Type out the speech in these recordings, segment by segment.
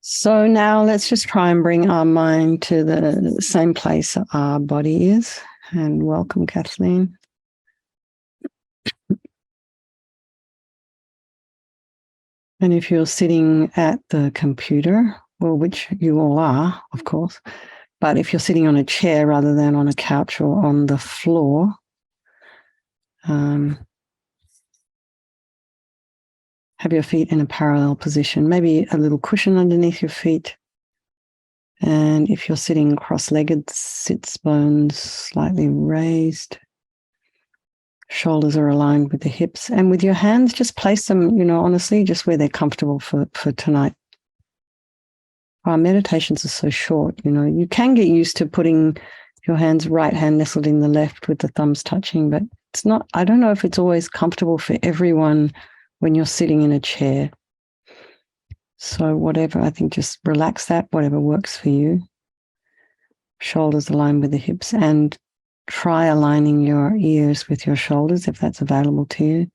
So now let's just try and bring our mind to the same place our body is. And welcome, Kathleen. And if you're sitting at the computer, well, which you all are, of course, but if you're sitting on a chair rather than on a couch or on the floor, have your feet in a parallel position, maybe a little cushion underneath your feet. And if you're sitting cross-legged, sits bones slightly raised. Shoulders are aligned with the hips, and with your hands, just place them, honestly, just where they're comfortable for tonight. Our meditations are so short, you can get used to putting your hands, right hand nestled in the left with the thumbs touching, but it's not, I don't know if it's always comfortable for everyone when you're sitting in a chair. So whatever, I think just relax that, whatever works for you. Shoulders aligned with the hips, and try aligning your ears with your shoulders if that's available to you.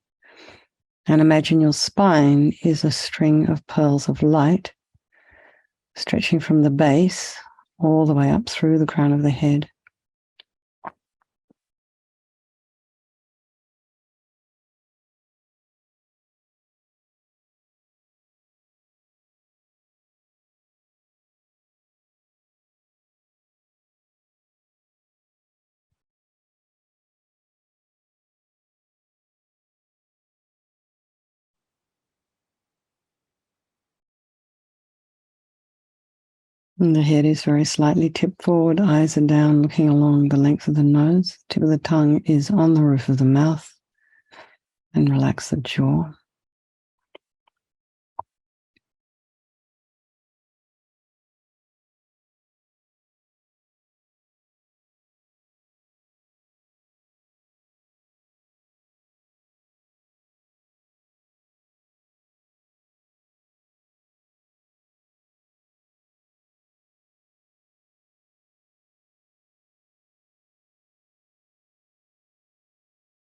And imagine your spine is a string of pearls of light stretching from the base all the way up through the crown of the head. And the head is very slightly tipped forward, eyes are down, looking along the length of the nose. Tip of the tongue is on the roof of the mouth. And relax the jaw.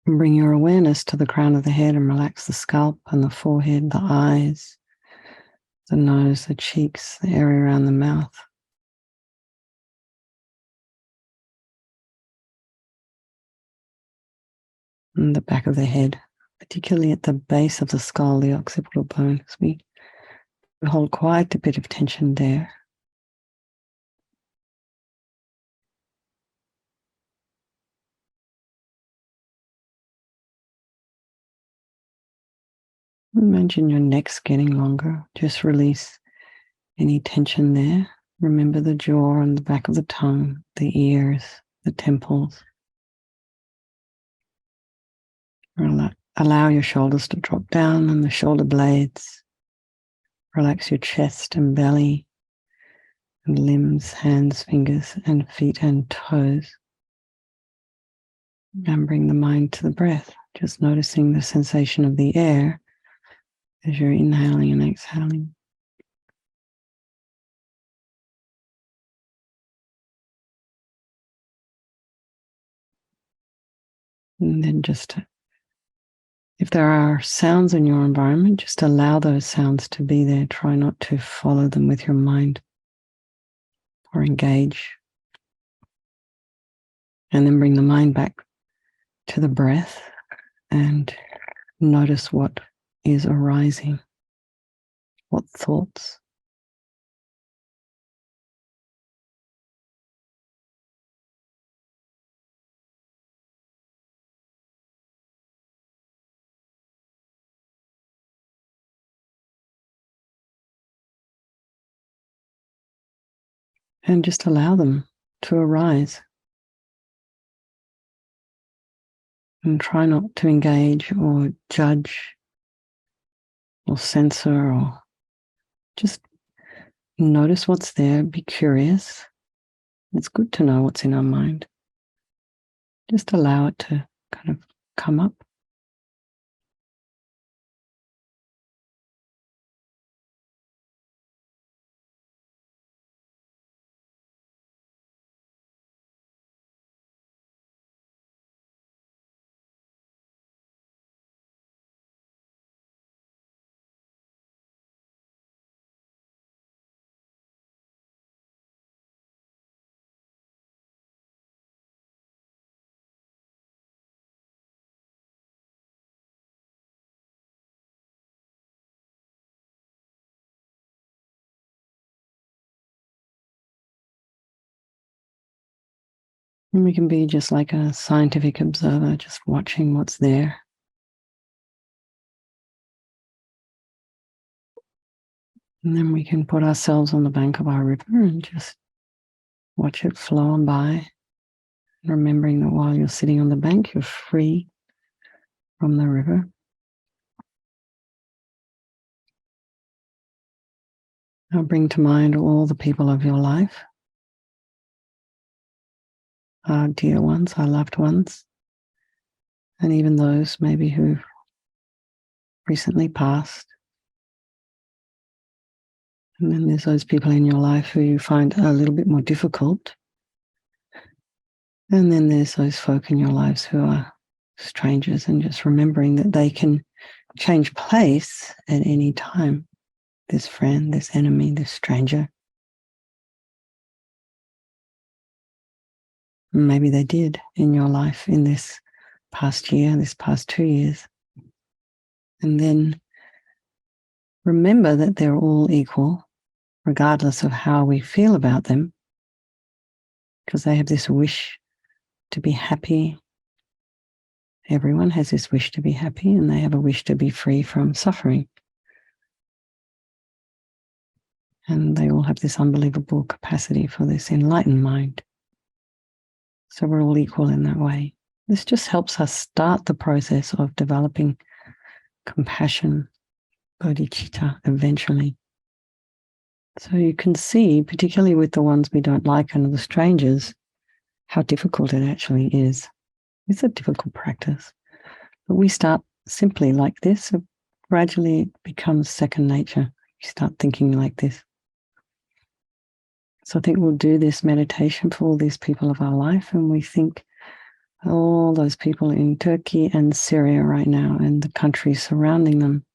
And bring your awareness to the crown of the head and relax the scalp and the forehead, the eyes, the nose, the cheeks, the area around the mouth. And the back of the head, particularly at the base of the skull, the occipital bone, as we hold quite a bit of tension there. Imagine your neck's getting longer. Just release any tension there. Remember the jaw and the back of the tongue, the ears, the temples. Allow your shoulders to drop down and the shoulder blades. Relax your chest and belly and limbs, hands, fingers, and feet and toes. And bring the mind to the breath, just noticing the sensation of the air as you're inhaling and exhaling. And then just, if there are sounds in your environment, just allow those sounds to be there. Try not to follow them with your mind or engage. And then bring the mind back to the breath and notice what is arising, what thoughts. And just allow them to arise. And try not to engage or judge or censor, or just notice what's there, be curious. It's good to know what's in our mind. Just allow it to kind of come up. And we can be just like a scientific observer, just watching what's there. And then we can put ourselves on the bank of our river and just watch it flow on by, remembering that while you're sitting on the bank, you're free from the river. Now bring to mind all the people of your life, our dear ones, our loved ones, and even those maybe who've recently passed. And then there's those people in your life who you find a little bit more difficult. And then there's those folk in your lives who are strangers, and just remembering that they can change place at any time. This friend, this enemy, this stranger. Maybe they did in your life in this past year, this past 2 years. And then remember that they're all equal, regardless of how we feel about them, because they have this wish to be happy. Everyone has this wish to be happy, and they have a wish to be free from suffering. And they all have this unbelievable capacity for this enlightened mind. So we're all equal in that way. This just helps us start the process of developing compassion, bodhicitta, eventually. So you can see, particularly with the ones we don't like and the strangers, how difficult it actually is. It's a difficult practice. But we start simply like this, so gradually it becomes second nature. You start thinking like this. So I think we'll do this meditation for all these people of our life, and we think all those people in Turkey and Syria right now and the countries surrounding them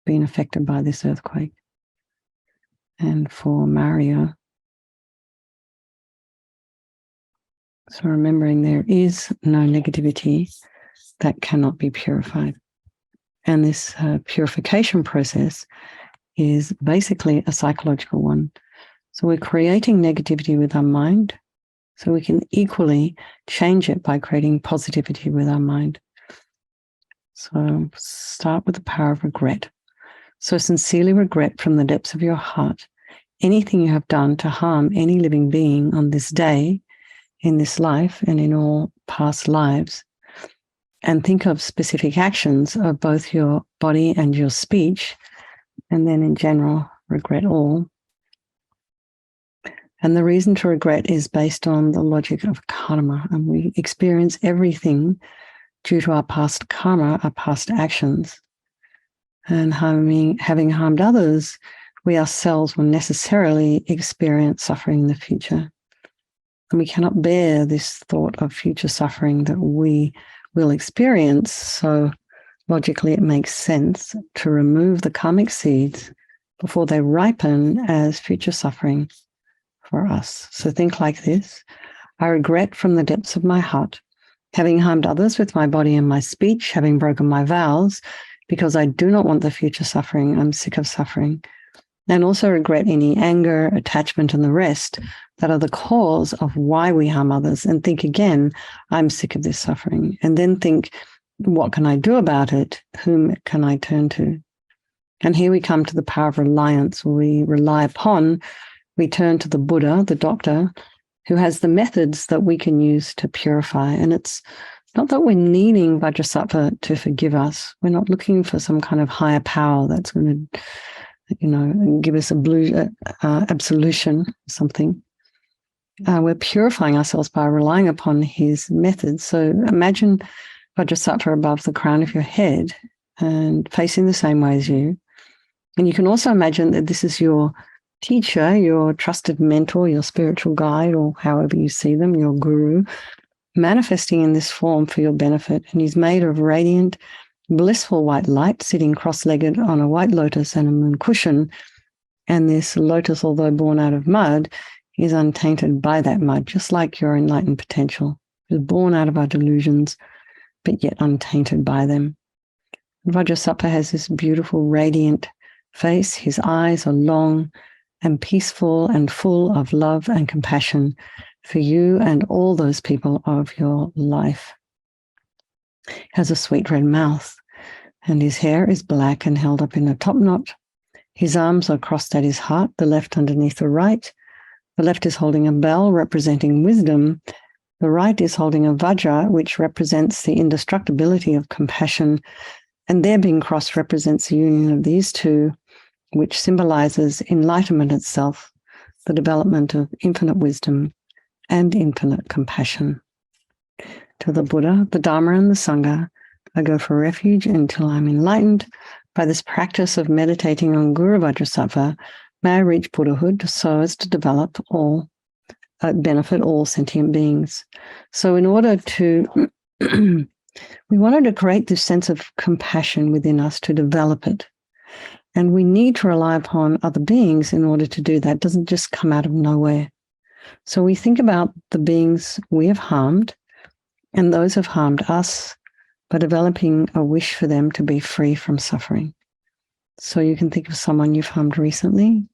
being affected by this earthquake. And for Mario, so remembering there is no negativity that cannot be purified. And this purification process is basically a psychological one. So we're creating negativity with our mind, so we can equally change it by creating positivity with our mind. So start with the power of regret. So sincerely regret from the depths of your heart anything you have done to harm any living being on this day, in this life, and in all past lives. And think of specific actions of both your body and your speech, and then in general, regret all. And the reason to regret is based on the logic of karma. And we experience everything due to our past karma, our past actions. And having harmed others, we ourselves will necessarily experience suffering in the future. And we cannot bear this thought of future suffering that we will experience. So logically, it makes sense to remove the karmic seeds before they ripen as future suffering for us. So think like this. I regret from the depths of my heart, having harmed others with my body and my speech, having broken my vows, because I do not want the future suffering. I'm sick of suffering. And also regret any anger, attachment, and the rest that are the cause of why we harm others. And think again, I'm sick of this suffering. And then think, what can I do about it? Whom can I turn to? And here we come to the power of reliance. We rely upon, we turn to the Buddha, the doctor, who has the methods that we can use to purify. And it's not that we're needing Vajrasattva to forgive us. We're not looking for some kind of higher power that's going to, give us a absolution or something. We're purifying ourselves by relying upon his methods. So imagine Vajrasattva above the crown of your head and facing the same way as you. And you can also imagine that this is your teacher, your trusted mentor, your spiritual guide, or however you see them, your guru, manifesting in this form for your benefit. And he's made of radiant, blissful white light, sitting cross-legged on a white lotus and a moon cushion. And this lotus, although born out of mud, is untainted by that mud, just like your enlightened potential. It was born out of our delusions, but yet untainted by them. Vajrasattva has this beautiful, radiant face. His eyes are long and peaceful and full of love and compassion, for you and all those people of your life. He has a sweet red mouth, and his hair is black and held up in a top knot. His arms are crossed at his heart, the left underneath the right. The left is holding a bell representing wisdom. The right is holding a vajra, which represents the indestructibility of compassion. And their being crossed represents the union of these two, which symbolizes enlightenment itself, the development of infinite wisdom and infinite compassion. To the Buddha, the Dharma, and the Sangha, I go for refuge until I'm enlightened. By this practice of meditating on Guru Vajrasattva, may I reach Buddhahood so as to develop benefit all sentient beings. So in order to, we wanted to create this sense of compassion within us, to develop it. And we need to rely upon other beings in order to do that. It doesn't just come out of nowhere. So we think about the beings we have harmed and those who have harmed us by developing a wish for them to be free from suffering. So you can think of someone you've harmed recently,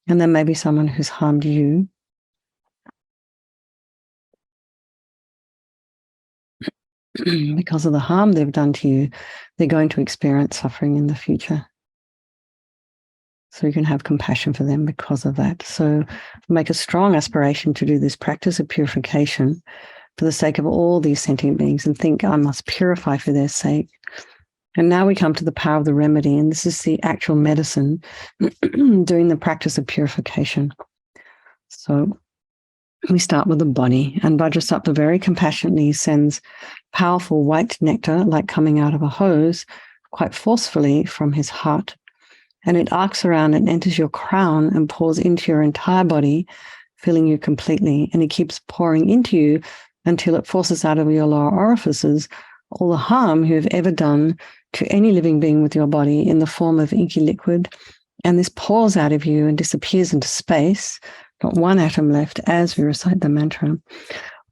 and then maybe someone who's harmed you. Because of the harm they've done to you, they're going to experience suffering in the future. So you can have compassion for them because of that. So make a strong aspiration to do this practice of purification for the sake of all these sentient beings, and think, I must purify for their sake. And now we come to the power of the remedy, and this is the actual medicine, doing the practice of purification. So we start with the body, and Vajrasattva very compassionately sends powerful white nectar, like coming out of a hose, quite forcefully from his heart. And it arcs around and enters your crown and pours into your entire body, filling you completely. And it keeps pouring into you until it forces out of your lower orifices all the harm you have ever done to any living being with your body in the form of inky liquid. And this pours out of you and disappears into space, not one atom left, as we recite the mantra.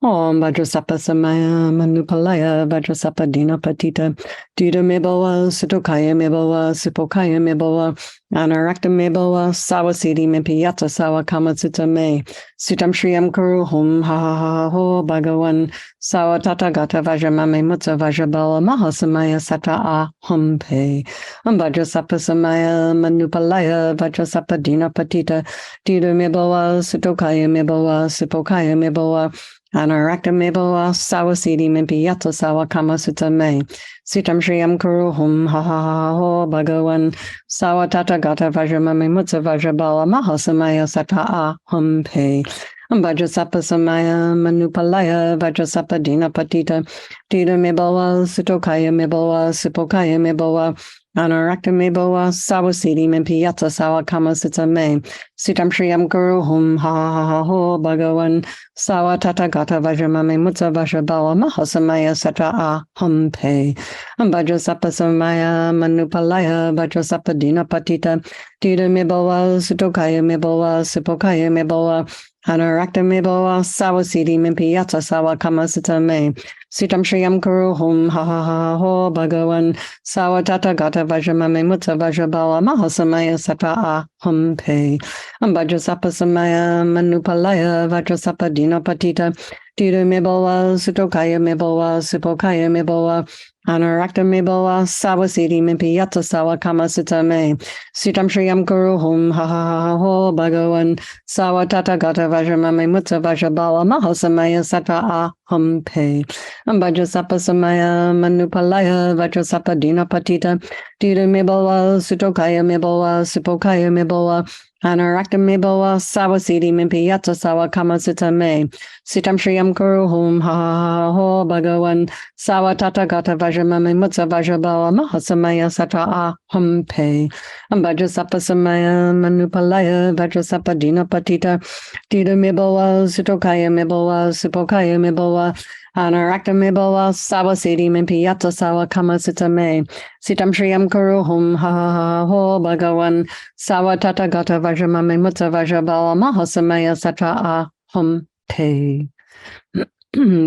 Om Vajrasattva Samaya Manupalaya Vajrasattva Dina Patita Dida Meboa Sutokaya Meboa Supokaya Meboa Anarakta Meboa Sawasidi Mepiyata Sawa Kamatsuta Me Sutam Shriyam Kuru Hum Ha Ha Ha Ho Bhagavan Sawa Tata Gata Vajramame Mutta Vajrabala Mahasamaya Sata A Hum Pe Om Vajrasattva Samaya Manupalaya Vajrasattva Dina Patita Dida Meboa Sutokaya Meboa Supokaya Meboa Anarakta Meboa Sawasidi Mempiyata Sawa Kamasutta Me Sitam Shriyam Kuru Hum Ha Ha Ha Ho Bhagavan Sawa Tata Gata Vajramame Mutta Vajrabala Mahasamaya Sata A Hum Pe Vajrasattva Samaya Manupalaya Vajrasattva Dina Patita Dida Meboa Sutokaya Meboa Supokaya Meboa Anarakta Meboa Sawasidi Mempiyata Sawa Kamasutta Me Sitam Shriyam Guru Hum Ha Ha Ha Ho Bhagavan Sawa Tata Gata Vajramame Mutta Vajrabala Mahasamaya Sata A Hum Pe Vajrasattva Samaya Manupalaya Vajrasattva Dina Patita Dida Meboa Sutokaya Meboa Supokaya Meboa Anarakta Meboa Sawasidi Mempiyata Sawa Kamasutta Me Sitam Shriyam Kuru Hum Ha Ha Ha Ho Bhagavan Sawa Tata Gata Vajramame Mutta Vajrabala Mahasamaya Sata A Hum Pe Vajrasattva Samaya Manupalaya Vajrasattva Dina Patita Dida Meboa Sutokaya Meboa Supokaya Meboa Anarakta Meboa Sawasidi Mempiyata Sawa Kamasutta Me Sitam Shriyam Guru Hum Ha Ha Ha Ho Bhagavan Sawa Tata Gata Vajramame Mutta Vajrabala Mahasamaya Sata A Hum Pe Vajrasattva Samaya Manupalaya Vajrasattva Dina Patita Dida Meboa Sutokaya Meboa Supokaya Meboa Anarakta Meboa Sawasidi Mempiyata Sawa Kamasutta Me Sitam Shriyam Kuru Hum Ha Ha Ha Ho Bhagavan Sawa Tata Gata Vajramame Mutta Vajrabala Mahasamaya Sata A Hum Pe Vajrasattva Samaya Manupalaya Vajrasattva Dina Patita Dida Meboa Sutokaya Meboa Supokaya Meboa Anarakta Meboa Sawasidi Mempiyata Sawa Kamasutta Me Sitam Shriyam Kuru Hum Ha Ha Ha Ho Bhagavan Sawa Tata Gata Vajramame Mutta Vajrabala Mahasamaya Sata A Hum Pe.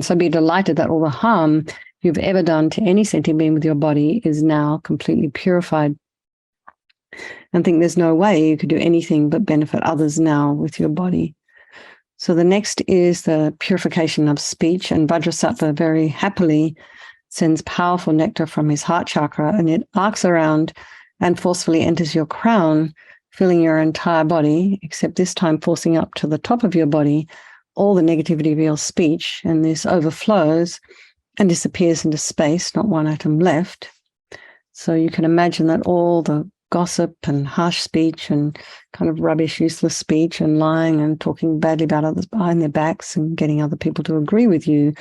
So be delighted that all the harm you've ever done to any sentient being with your body is now completely purified. And think there's no way you could do anything but benefit others now with your body. So the next is the purification of speech, and Vajrasattva very happily sends powerful nectar from his heart chakra, and it arcs around and forcefully enters your crown, filling your entire body, except this time forcing up to the top of your body all the negativity of your speech, and this overflows and disappears into space, not one atom left. So you can imagine that all the gossip and harsh speech and kind of rubbish, useless speech and lying and talking badly about others behind their backs and getting other people to agree with you,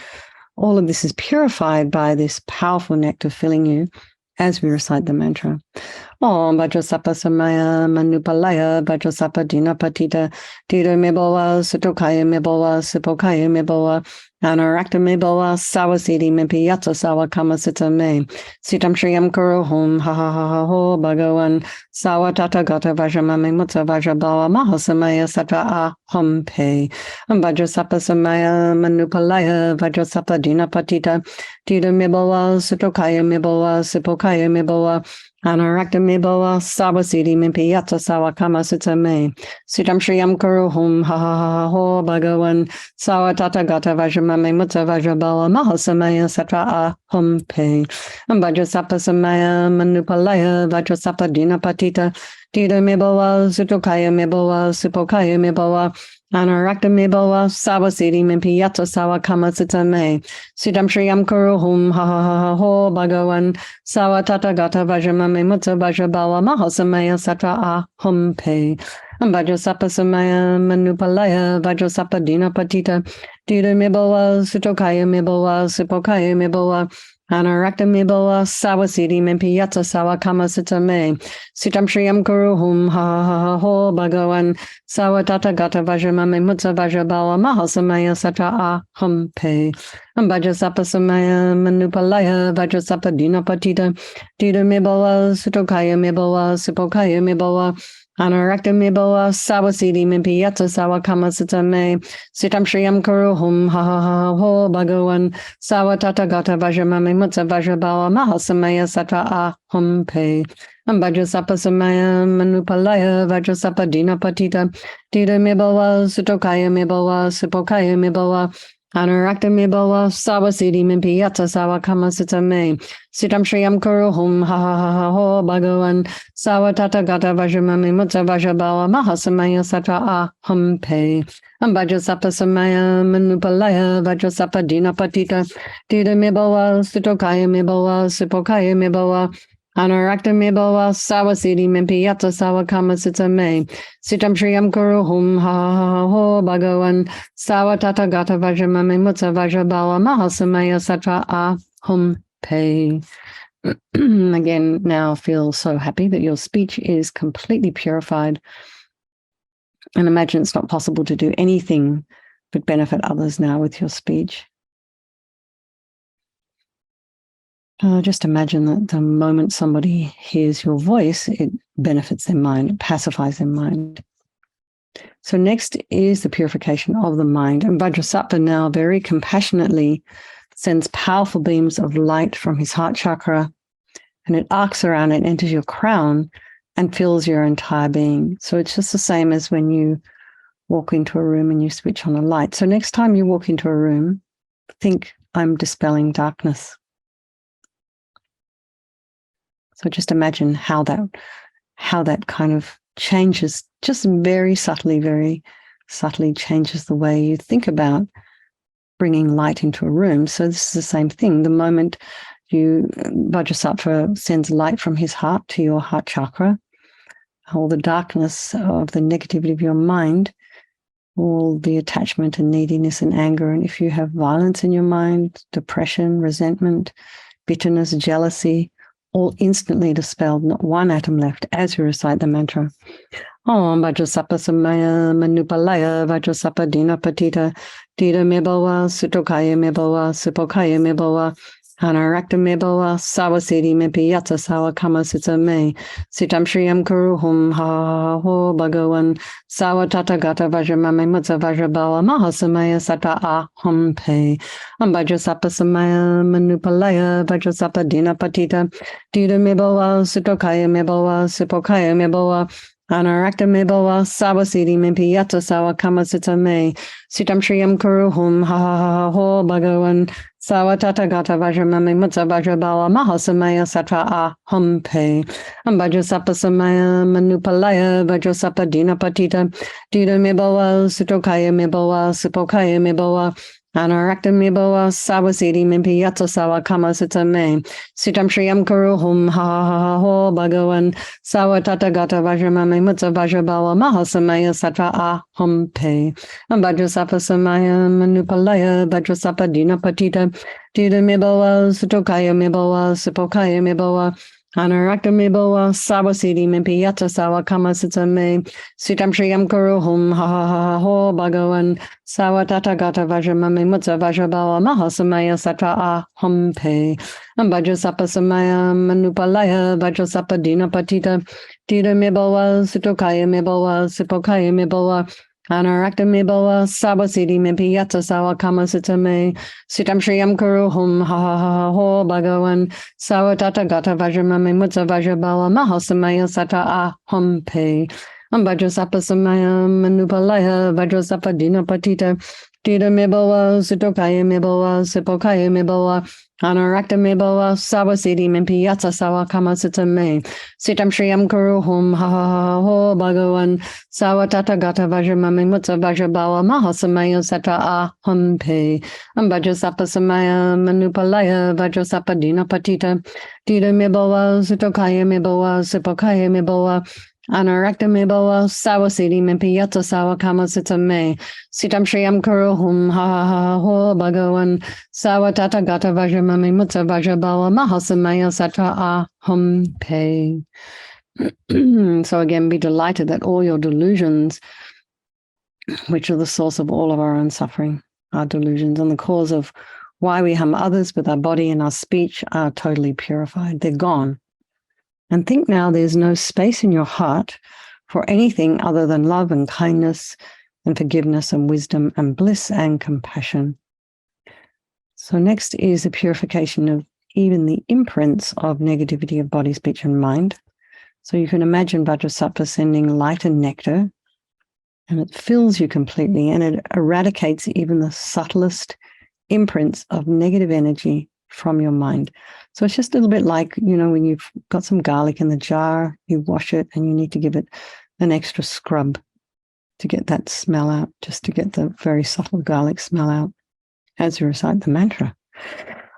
all of this is purified by this powerful nectar filling you as we recite the mantra. Om Vajrasattva Samaya Manupalaya Vajrasattva Dinapatita Tita Meboa Sutokaya Meboa Sipokaya Meboa Anarakta Meboa Sawasiti Mipiyata Sawa Kamasita Me Sitam Shriyam Kuru Hum Ha Ha Ha Ha Ho Bhagavan Sawa Tata Gata Vajramame Mutta Vajrabawa Mahasamaya Sattva Aham Pe Vajrasattva Samaya Manupalaya Vajrasattva Dinapatita Tita Meboa Sutokaya Meboa Sipokaya Meboa Anarakta Meboa Sawasiti Mimpiyata Sawa Kamasita Me Sitam Shriyam Kuru Hum Ha Ha Ha Ho Bhagavan Sawa Tata Gata Vajramame Mutta Vajrabawa Mahasamaya Sattva Aham Pe Vajrasattva Samaya Manupalaya Vajrasattva Dinapatita Tita Meboa Sutokaya Meboa Sipokaya Meboa Anarakta Meboa Sawasiti Mimpiyata Sawa Kamasita Me Sitam Shriyam Kuru Hum Ha Ha Ha Ho Bhagavan Sawa Tata Gata Vajramame Mutta Vajrabawa Mahasamaya Sattva Aham Pe Vajrasattva Samaya Manupalaya Vajrasattva Dinapatita Tita Meboa Sutokaya Meboa Sipokaya Meboa Anarakta Meboa Sawasiti Mimpiyata Sawa Kamasita Me Sitam Shriyam Kuru Hum Ha Ha Ha Ho Bhagavan Sawa Tata Gata Vajramame Mutta Vajrabawa Mahasamaya Sattva Aham Pe Vajrasattva Samaya Manupalaya Vajrasattva Dinapatita Tita Meboa Sutokaya Meboa Sipokaya Meboa Anarakta Meboa Sawasiti Mimpiyata Sawa Kamasita Me Sitam Shriyam Kuru Hum Ha Ha Ha Ho Bhagavan Sawa Tata Gata Vajramame Mutta Vajrabawa Mahasamaya Sattva Aham Pe Vajrasattva Samaya Manupalaya Vajrasattva Dinapatita Tita Meboa Sutokaya Meboa Sipokaya Meboa Anarakta Meboa Sawasiti Mimpiyata Sawa Kamasita Me Sitam Shriyam Kuru Hum Ha Ha Ha Ha Ho Bhagavan Sawa Tata Gata Vajramame Mutta Vajrabawa Mahasamaya Sattva Aham Pe Vajrasattva Samaya Manupalaya Vajrasattva Dinapatita Tita Meboa Sutokaya Meboa Sipokaya Meboa Anarakta Meboa Sawasiti Mimpiyata Sawa Kamasita Me Sitam Shriyam Kuru Hum Ha Ha Ha Ho Bhagavan Sawa Tata Gata Vajramame Mutta Vajrabawa Mahasamaya Sattva Aham Pe. Again, now feel so happy that your speech is completely purified, and imagine it's not possible to do anything but benefit others now with your speech. Just imagine that the moment somebody hears your voice, it benefits their mind, it pacifies their mind. So next is the purification of the mind. And Vajrasattva now very compassionately sends powerful beams of light from his heart chakra, and it arcs around and enters your crown and fills your entire being. So it's just the same as when you walk into a room and you switch on a light. So next time you walk into a room, think, I'm dispelling darkness. So just imagine how that kind of changes, just very subtly changes the way you think about bringing light into a room. So this is the same thing. The moment Vajrasattva sends light from his heart to your heart chakra, all the darkness of the negativity of your mind, all the attachment and neediness and anger, and if you have violence in your mind, depression, resentment, bitterness, jealousy, all instantly dispelled, not one atom left as we recite the mantra. Om Vajrasattva Samaya Manupalaya Vajrasattva Dinapatita Tita Meboa Sutokaya Meboa Sipokaya Meboa Anarakta Meboa Sawasiti Mimpiyata Sawa Kamasita Me Sitam Shriyam Kuru Hum Ha Ha Ho Bhagavan Sawa Tata Gata Vajramame Mutta Vajrabawa Mahasamaya Sattva Aham Pe Vajrasattva Samaya Manupalaya Vajrasattva Dinapatita Tita Meboa Sutokaya Meboa Sipokaya Meboa Anarakta me bawa sawasiti mimpi yata sawa kamasita me. Sitam shriyam kuruhum ha ha ha ho bhagavan. Sawa tata gata vajramami mutta vajrabawa mahasamaya satra aham pe. Vajrasappa samaya manupalaya vajrasappa dina patita. Dida me bawa sutokaya me bawa supokaya me bawa. Anarakta me bawa sawasiti mimpi yata sawa kamasita me. Sitam shriyam kuruhum ha ha ha ho bhagavan. Sawa tata gata vajramami mutta vajrabawa mahasamaya satra aham pe. Vajrasappa samaya manupalaya vajrasappa dina patita. Dida me bawa sutokaya me bawa supokaya me bawa. Anarakta me bawa sawasiti mimpi yata sawa kamasita me. Sitam shriyam kuruhum ha ha ha ho bhagavan. Sawa tata gata vajramami mutta vajrabawa mahasamaya satra aham pe. Vajrasappa samaya manupalaya vajrasappa dina patita. Dida me bawa sutokaya me bawa supokaya me bawa. Anarakta me bawa sawasiti mimpi yata sawa kamasita me. Sitam shriyam kuruhum ha ha ha ho bhagavan. Sawa tata gata vajramami mutta vajrabawa mahasamaya satra aham pe. Vajrasappa samaya manupalaya vajrasappa dina patita. Dida me bawa sutokaya me bawa supokaya me bawa. Anarakta me bawa sawasiti mimpi yata sawa kamasita me. Sitam shriyam kuruhum ha ha ha ho bhagavan. Sawa tata gata vajramami mutta vajrabawa mahasamaya satra aham pe. Vajrasappa samaya manupalaya vajrasappa dina patita. Dida me bawa sutokaya me bawa supokaya me bawa. Anarakta me bawa sawasiti mimpi yata sawa kamasita me. Sitam shriyam kuruhum ha ha ha ho bhagavan. Sawa tata gata vajramami mutta vajrabawa mahasamaya satra aham pe. So again, be delighted that all your delusions, which are the source of all of our own suffering, are delusions, and the cause of why we harm others with our body and our speech are totally purified. They're gone. And think now there's no space in your heart for anything other than love and kindness and forgiveness and wisdom and bliss and compassion. So next is the purification of even the imprints of negativity of body, speech, and mind. So you can imagine Vajrasattva sending light and nectar, and it fills you completely, and it eradicates even the subtlest imprints of negative energy from your mind. So it's just a little bit like, when you've got some garlic in the jar, you wash it and you need to give it an extra scrub to get that smell out, just to get the very subtle garlic smell out as you recite the mantra.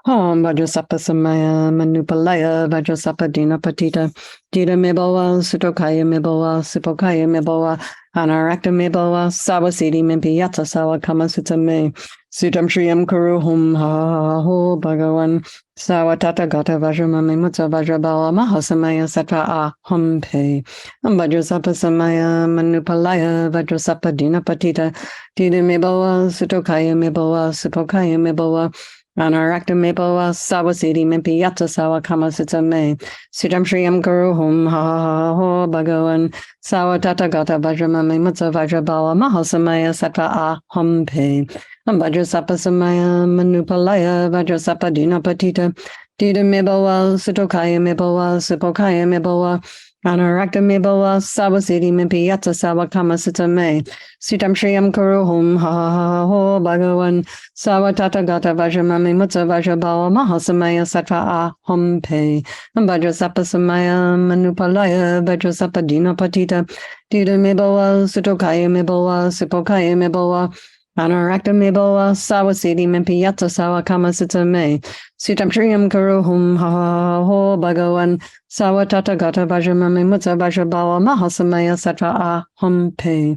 Om Vajrasattva samaya manupalaya Vajrasappa dina patita. Dida me bawa sutokaya me bawa supokaya me bawa. Anarakta me bawa sawasiti mimpi yata sawa kamasita me. Sitam shriyam kuruhum ha ha ho bhagavan. Sawa tata gata vajramami mutta vajrabawa mahasamaya satra aham pe. Vajrasattva samaya manupalaya Vajrasappa dina patita. Dida me bawa sutokaya me bawa supokaya me bawa. Anarakta me bawa sawasiti mimpi yata sawa kamasita me. Sitam shriyam kuruhum ha ha ho bhagavan. Sawa tata gata vajramami mutta vajrabawa mahasamaya satra aham pe. Vajrasattva samaya manupalaya Vajrasappa dina patita. Dida me bawa sutokaya me bawa supokaya me bawa. Anarakta me bawa sawasiti mimpi yata sawa kamasita me. Sitam shriyam kuruhum ha ha ha ho bhagavan. Sawa tata gata vajramami mutta vajrabawa mahasamaya satra aham pe. Vajrasattva samaya manupalaya Vajrasappa dina patita. Dida me bawa sutokaya me bawa supokaya me bawa. Anarakta me bawa sawasiti mimpi yata sawa kamasita me. Sitam shriyam kuruhum ha ha ho bhagavan. Sawa tata gata vajramami mutta vajrabawa mahasamaya satra aham pe.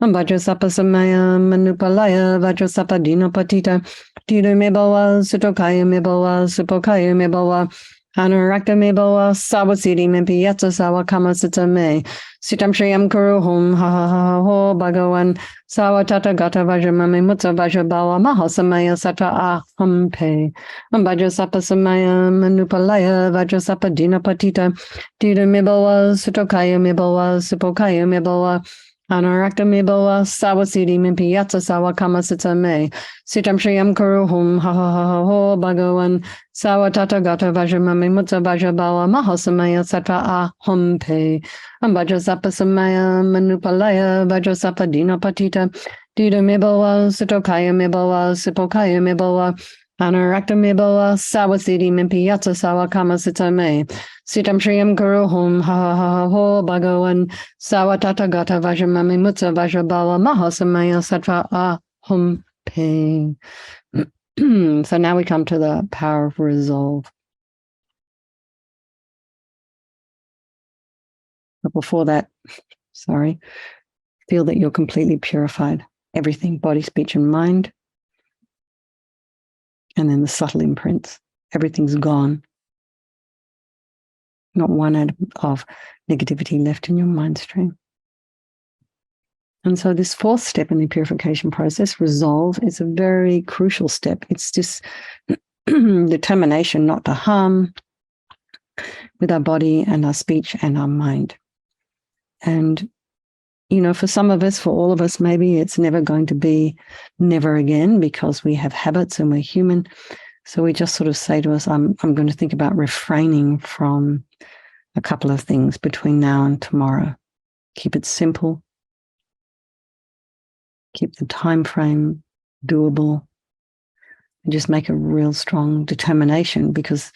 Vajrasattva samaya manupalaya Vajrasappa dina patita. Dida me bawa sutokaya me bawa supokaya me bawa. Anarakta me bawa sawasiti mimpi yata sawa kamasita me. Sitam shriyam kuruhum ha ha ha ho bhagavan. Sawa tata gata vajramami mutta vajrabawa mahasamaya satra aham pe. Vajrasattva samaya manupalaya Vajrasappa dina patita. Dida me bawa sutokaya me bawa supokaya me bawa. Anarakta me boa sawa sidi mimpi yatsa sawa kama sita me. Sitam shriyam kuruhum ha ha ha ha ho bhagavan sawa tata gata vajramami mutta vajrabala mahasamaya sattva ahum pe. Vajrasattva samaya manupalaya Vajrasattva dina patita. Dida me boa sitokaya me boa sipokaya me boa. Anarakta me boa sawa sidi mimpi yatsa sawa kama sita me. Sitam shriyam kuruhum ha ha ha ha ho bhagavan sawa tata gata vajramami mutta vajrabala mahasamaya sattva ahum pe. So now we come to the power of resolve. But before that, sorry, feel that you're completely purified. Everything, body, speech, and mind. And then the subtle imprints. Everything's gone. Not one atom of negativity left in your mind stream. And so this fourth step in the purification process, resolve, is a very crucial step. It's this determination not to harm with our body and our speech and our mind. And, you know, for some of us, for all of us, maybe it's never going to be never again because we have habits and we're human. So we just sort of say to us, I'm going to think about refraining from a couple of things between now and tomorrow. Keep it simple. Keep the time frame doable. And just make a real strong determination because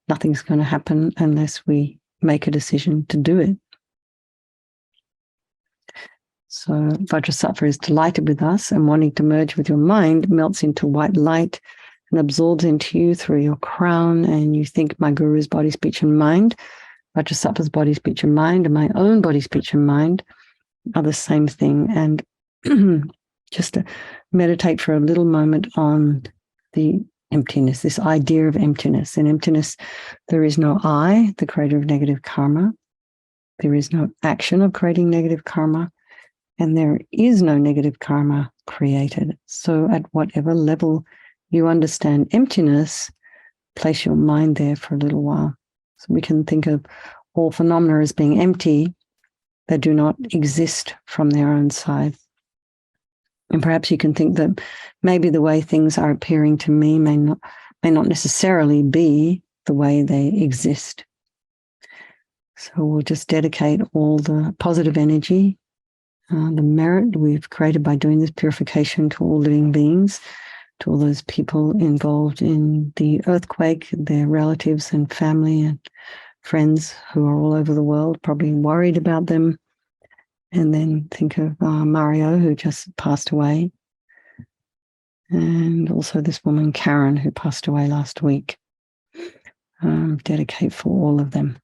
nothing's going to happen unless we make a decision to do it. So Vajrasattva is delighted with us and wanting to merge with your mind melts into white light and absorbs into you through your crown, and you think my guru's body, speech, and mind, Vajrasattva's body, speech, and mind, and my own body, speech, and mind are the same thing. And just to meditate for a little moment on the emptiness, this idea of emptiness. In emptiness, there is no I, the creator of negative karma. There is no action of creating negative karma. And there is no negative karma created. So at whatever level you understand emptiness, place your mind there for a little while. So we can think of all phenomena as being empty. They do not exist from their own side. And perhaps you can think that maybe the way things are appearing to me may not necessarily be the way they exist. So we'll just dedicate all the positive energy, the merit we've created by doing this purification to all living beings, to all those people involved in the earthquake, their relatives and family and friends who are all over the world, probably worried about them. And then think of Mario, who just passed away. And also this woman, Karen, who passed away last week. Dedicate for all of them.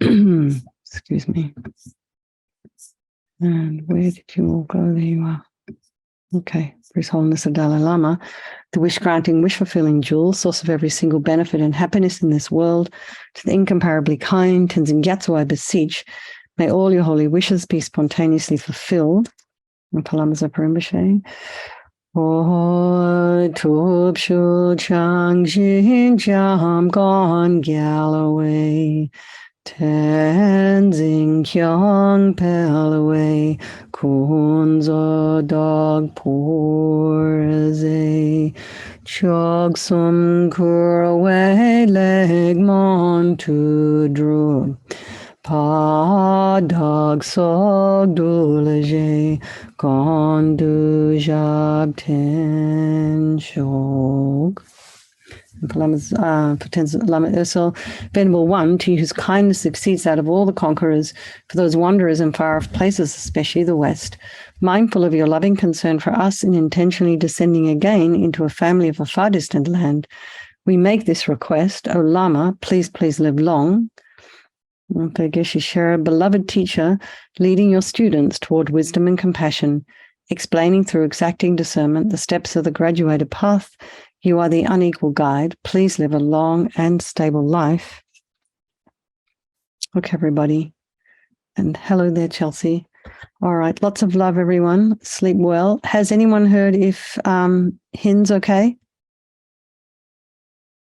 Excuse me. And where did you all go? There you are. Okay. For His Holiness the Dalai Lama, the wish-granting, wish-fulfilling jewel, source of every single benefit and happiness in this world, to the incomparably kind Tenzin Gyatso I beseech, may all your holy wishes be spontaneously fulfilled. Palamaza Parimbashe. Oh, Tub Shu Chang Jin Jam Gon Galloway. Tenzin Kyong Pelaway. Kunzo Dog Porze. Chog Sum Kuraway Leg Mon to Drew. Pa dog sog dulaje kondu jab ten shog. Lama Ursel, Venerable One, to you whose kindness exceeds that of all the conquerors, for those wanderers in far-off places, especially the West, mindful of your loving concern for us in intentionally descending again into a family of a far distant land, we make this request. O Lama, please live long. Geshe, beloved teacher, leading your students toward wisdom and compassion, explaining through exacting discernment the steps of the graduated path. You are the unequal guide. Please live a long and stable life. Okay, everybody. And hello there, Chelsea. All right, lots of love, everyone. Sleep well. Has anyone heard if Hin's okay?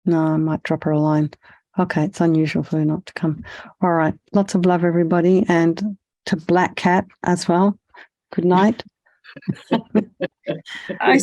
No, I might drop her a line. Okay, it's unusual for her not to come. All right, lots of love, everybody, and to Black Cat as well. Good night. I